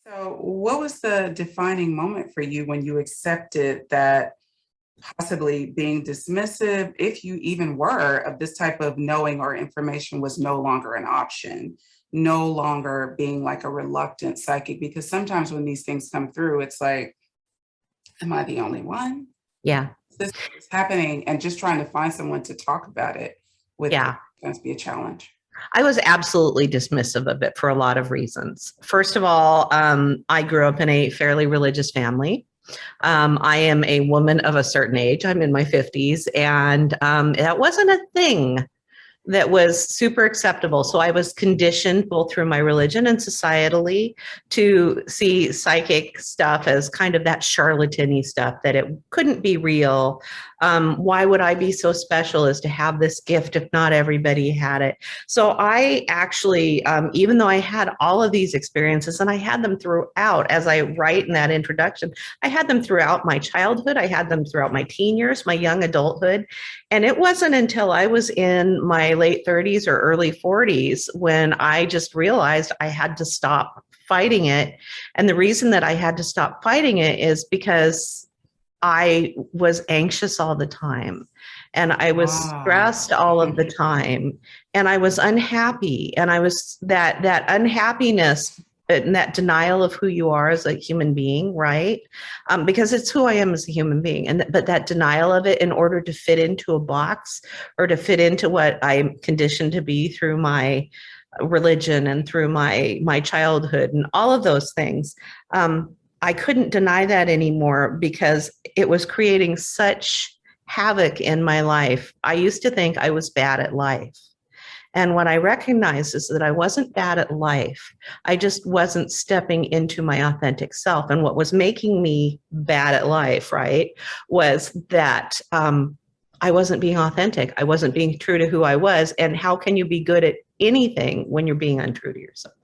So, what was the defining moment for you when you accepted that possibly being dismissive, if you even were, of this type of knowing or information was no longer an option, no longer being like a reluctant psychic? Because sometimes when these things come through, it's like, am I the only one? Yeah. This is happening, and just trying to find someone to talk about it with Yeah. must be a challenge. I was absolutely dismissive of it for a lot of reasons. First of all, I grew up in a fairly religious family. I am a woman of a certain age. I'm in my 50s, and that wasn't a thing that was super acceptable. So I was conditioned both through my religion and societally to see psychic stuff as kind of that charlatan-y stuff, that it couldn't be real. Why would I be so special as to have this gift if not everybody had it? So I actually, even though I had all of these experiences, and I had them throughout, as I write in that introduction, I had them throughout my childhood, I had them throughout my teen years, my young adulthood. And it wasn't until I was in my late 30s or early 40s when I just realized I had to stop fighting it. And the reason that I had to stop fighting it is because I was anxious all the time, and I was Ah, stressed all of the time, and I was unhappy, and I was that unhappiness and that denial of who you are as a human being, right? Because it's who I am as a human being, and but that denial of it in order to fit into a box or to fit into what I'm conditioned to be through my religion and through my childhood and all of those things. I couldn't deny that anymore because it was creating such havoc in my life. I used to think I was bad at life. And what I recognized is that I wasn't bad at life. I just wasn't stepping into my authentic self. And what was making me bad at life, right, was that I wasn't being authentic. I wasn't being true to who I was. And how can you be good at anything when you're being untrue to yourself?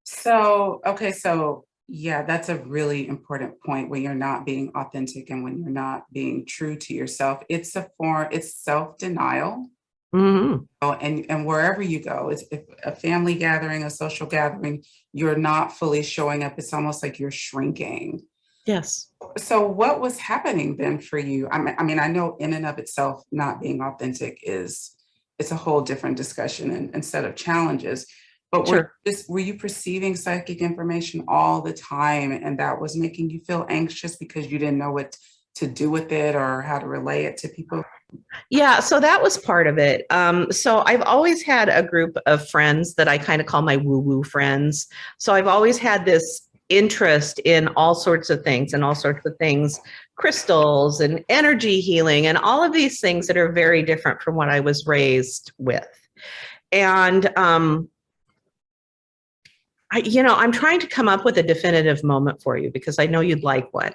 so okay, so yeah, that's a really important point when you're not being authentic and when you're not being true to yourself. It's self-denial. Mm-hmm. Oh, and wherever you go, it's if a family gathering, a social gathering, you're not fully showing up. It's almost like you're shrinking. Yes. So what was happening then for you? I mean, I know in and of itself, not being authentic is it's a whole different discussion and set of challenges. But Sure. were you perceiving psychic information all the time, and that was making you feel anxious because you didn't know what to do with it or how to relay it to people? Yeah, so that was part of it. So I've always had a group of friends that I kind of call my woo-woo friends. So I've always had this interest in all sorts of things and all sorts of things, crystals and energy healing and all of these things that are very different from what I was raised with. And I'm trying to come up with a definitive moment for you because I know you'd like one.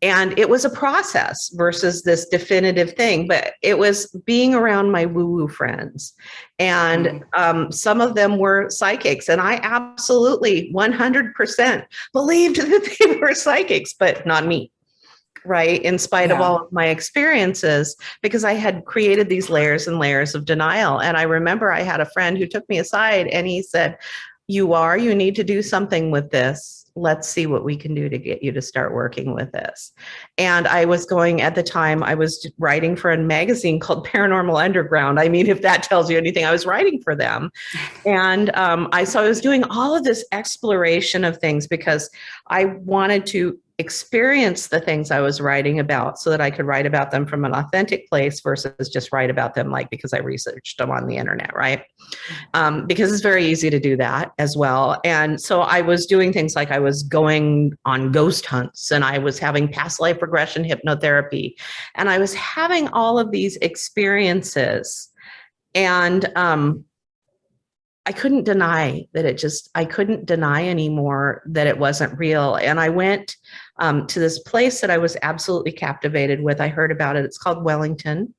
And it was a process versus this definitive thing, but it was being around my woo-woo friends. And some of them were psychics, and I absolutely 100% believed that they were psychics, but not me, right? In spite of Yeah. all of my experiences, because I had created these layers and layers of denial. And I remember I had a friend who took me aside and he said, you need to do something with this. Let's see what we can do to get you to start working with this. And I was going at the time, I was writing for a magazine called Paranormal Underground. I mean, if that tells you anything, I was writing for them. And so I was doing all of this exploration of things because I wanted to experience the things I was writing about so that I could write about them from an authentic place versus just write about them like because I researched them on the internet, right? Because it's very easy to do that as well. And so I was doing things like I was going on ghost hunts and I was having past life regression hypnotherapy and I was having all of these experiences. And I couldn't deny that I couldn't deny anymore that it wasn't real. And I went to this place that I was absolutely captivated with. I heard about it. It's called Wellington.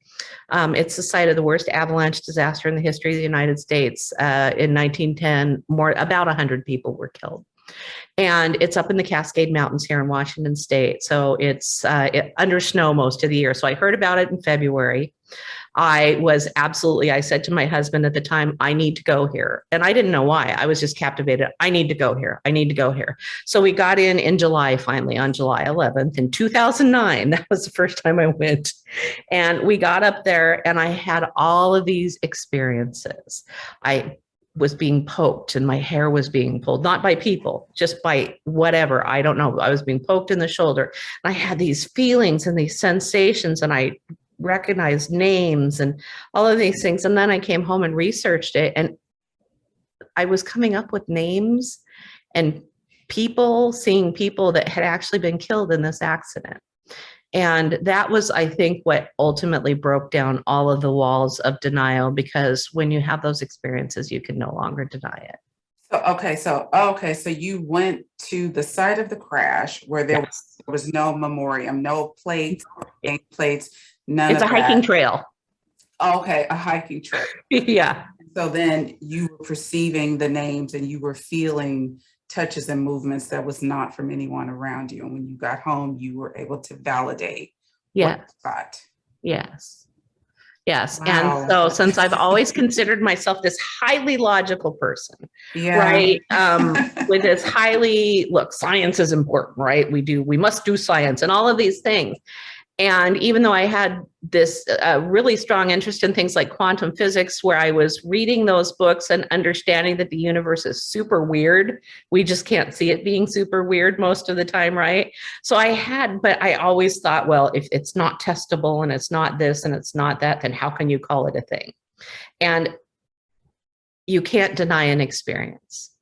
It's the site of the worst avalanche disaster in the history of the United States. In 1910, about 100 people were killed. And it's up in the Cascade Mountains here in Washington State. So it's under snow most of the year. So I heard about it in February. I said to my husband at the time, I need to go here. And I didn't know why. I was just captivated. I need to go here. I need to go here. So we got in July, finally, on July 11th in 2009. That was the first time I went. And we got up there and I had all of these experiences. I was being poked and my hair was being pulled, not by people, just by whatever. I don't know. I was being poked in the shoulder. And I had these feelings and these sensations, and I recognized names and all of these things. And then I came home and researched it, and I was coming up with names and people, seeing people that had actually been killed in this accident. And that was, I think, what ultimately broke down all of the walls of denial, because when you have those experiences, you can no longer deny it. So you went to the site of the crash where there was no memoriam, no plates, none it's of a hiking that. trail. Okay, a hiking trail. Yeah. So then you were perceiving the names and you were feeling touches and movements that was not from anyone around you. And when you got home, you were able to validate what you thought. Yes. Yes. Wow. And so since I've always considered myself this highly logical person, right? With this look, science is important, right? We must do science and all of these things. And even though I had this really strong interest in things like quantum physics, where I was reading those books and understanding that the universe is super weird, we just can't see it being super weird most of the time, right? But I always thought, well, if it's not testable and it's not this and it's not that, then how can you call it a thing? And you can't deny an experience.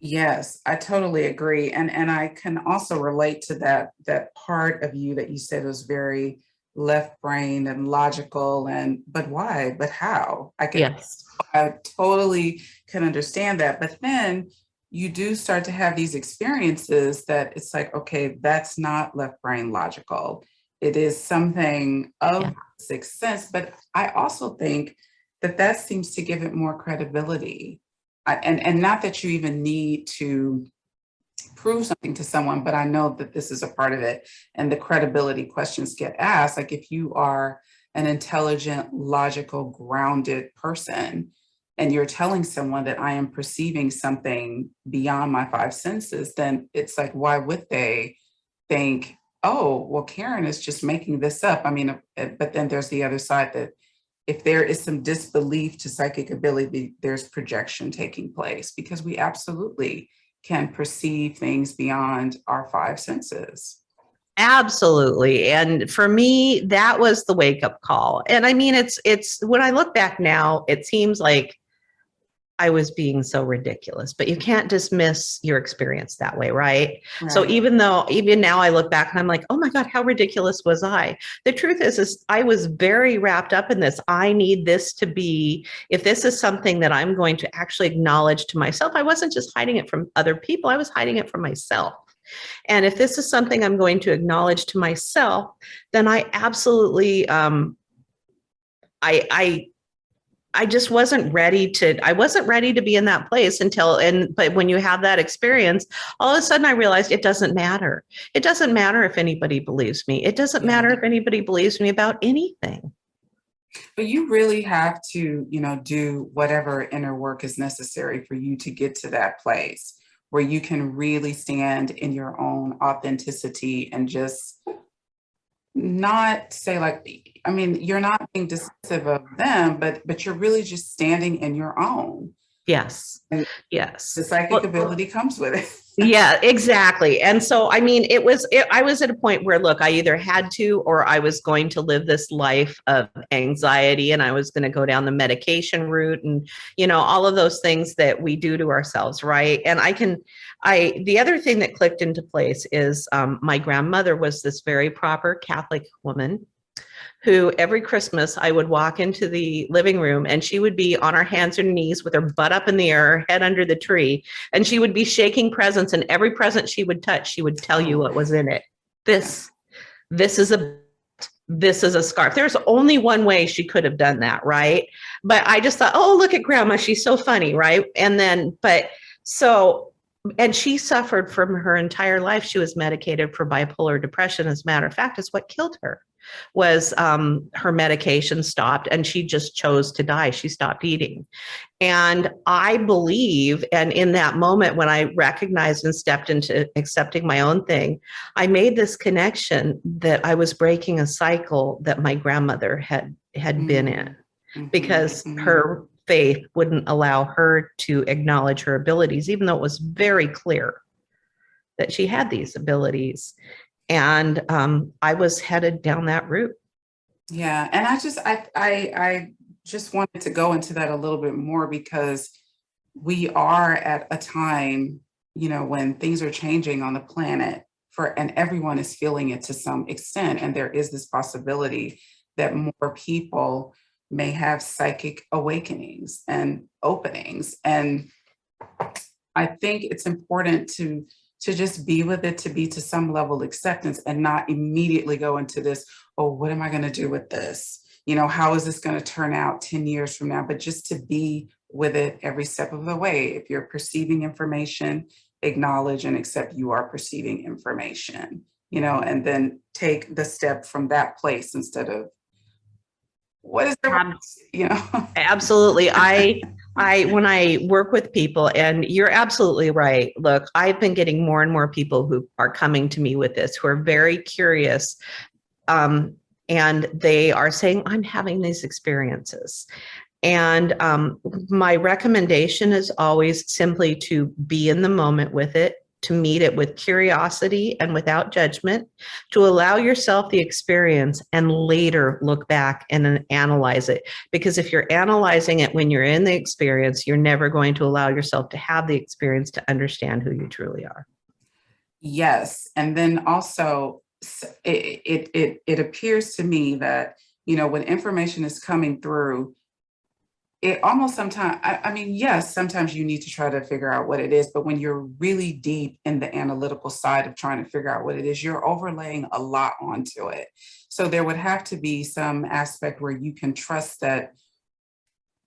Yes, I totally agree. And I can also relate to that part of you that you said was very left brain and logical, but why? But how? I totally can understand that. But then you do start to have these experiences that it's like, okay, that's not left brain logical. It is something of sixth sense. But I also think that seems to give it more credibility. And not that you even need to prove something to someone, but I know that this is a part of it. And the credibility questions get asked. Like, if you are an intelligent, logical, grounded person, and you're telling someone that I am perceiving something beyond my five senses, then it's like, why would they think, oh, well, Karen is just making this up? I mean, but then there's the other side that if there is some disbelief to psychic ability, there's projection taking place, because we absolutely can perceive things beyond our five senses. Absolutely. And for me, that was the wake up call. And I mean, it's when I look back now, it seems like I was being so ridiculous, but you can't dismiss your experience that way, right? So even now I look back and I'm like, oh my God, how ridiculous was I? The truth is I was very wrapped up in this. I need this to be, if this is something that I'm going to actually acknowledge to myself, I wasn't just hiding it from other people, I was hiding it from myself. And if this is something I'm going to acknowledge to myself, then I absolutely, I just wasn't ready to be in that place but when you have that experience, all of a sudden I realized it doesn't matter. It doesn't matter if anybody believes me. It doesn't matter if anybody believes me about anything. But you really have to, do whatever inner work is necessary for you to get to that place where you can really stand in your own authenticity and just not say you're not being dismissive of them, but you're really just standing in your own. Yes. And yes. The psychic ability comes with it. Yeah, exactly. And so, I mean, I was at a point where, look, I either had to, or I was going to live this life of anxiety, and I was going to go down the medication route and, all of those things that we do to ourselves. Right. And the other thing that clicked into place is my grandmother was this very proper Catholic woman who every Christmas I would walk into the living room and she would be on her hands and knees with her butt up in the air, her head under the tree, and she would be shaking presents, and every present she would touch, she would tell you what was in it. This is a scarf. There's only one way she could have done that, right? But I just thought, oh, look at grandma, she's so funny, right? And she suffered from her entire life. She was medicated for bipolar depression. As a matter of fact, it's what killed her. was her medication stopped and she just chose to die. She stopped eating. And I believe, and in that moment when I recognized and stepped into accepting my own thing, I made this connection that I was breaking a cycle that my grandmother had been in, because her faith wouldn't allow her to acknowledge her abilities, even though it was very clear that she had these abilities. And I was headed down that route. Yeah. And I just wanted to go into that a little bit more, because we are at a time, when things are changing on the planet and everyone is feeling it to some extent. And there is this possibility that more people may have psychic awakenings and openings. And I think it's important to just be with it, to be to some level of acceptance, and not immediately go into this, oh, what am I going to do with this? How is this going to turn out 10 years from now? But just to be with it every step of the way. If you're perceiving information, acknowledge and accept you are perceiving information, and then take the step from that place instead of what is there, Absolutely. I when I work with people, and you're absolutely right. Look, I've been getting more and more people who are coming to me with this, who are very curious. And they are saying, I'm having these experiences. And my recommendation is always simply to be in the moment with it, to meet it with curiosity and without judgment, to allow yourself the experience and later look back and analyze it. Because if you're analyzing it when you're in the experience, you're never going to allow yourself to have the experience to understand who you truly are. Yes. And then also, it appears to me that, when information is coming through, it almost sometimes, I mean, yes, sometimes you need to try to figure out what it is, but when you're really deep in the analytical side of trying to figure out what it is, you're overlaying a lot onto it. So there would have to be some aspect where you can trust that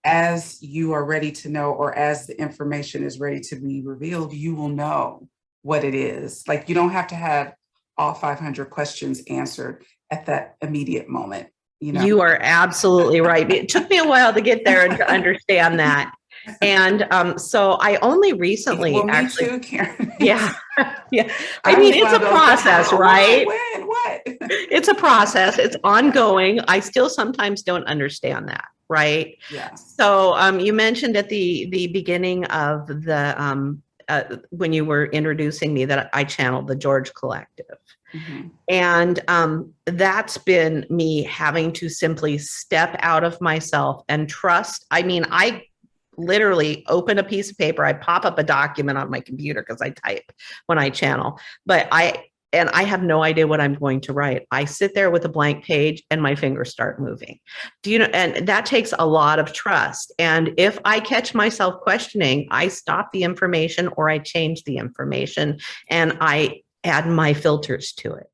as you are ready to know, or as the information is ready to be revealed, you will know what it is. Like, you don't have to have all 500 questions answered at that immediate moment. You are absolutely right. It took me a while to get there and to understand that. And so I only recently me too, Karen. Yeah. Yeah. I mean, it's a process, right? When? What? It's a process. It's ongoing. I still sometimes don't understand that. Right. Yeah. So you mentioned at the beginning of the when you were introducing me that I channeled the George Collective. Mm-hmm. And that's been me having to simply step out of myself and trust. I mean, I literally open a piece of paper, I pop up a document on my computer because I type when I channel, but I have no idea what I'm going to write. I sit there with a blank page and my fingers start moving. And that takes a lot of trust. And if I catch myself questioning, I stop the information or I change the information and I add my filters to it.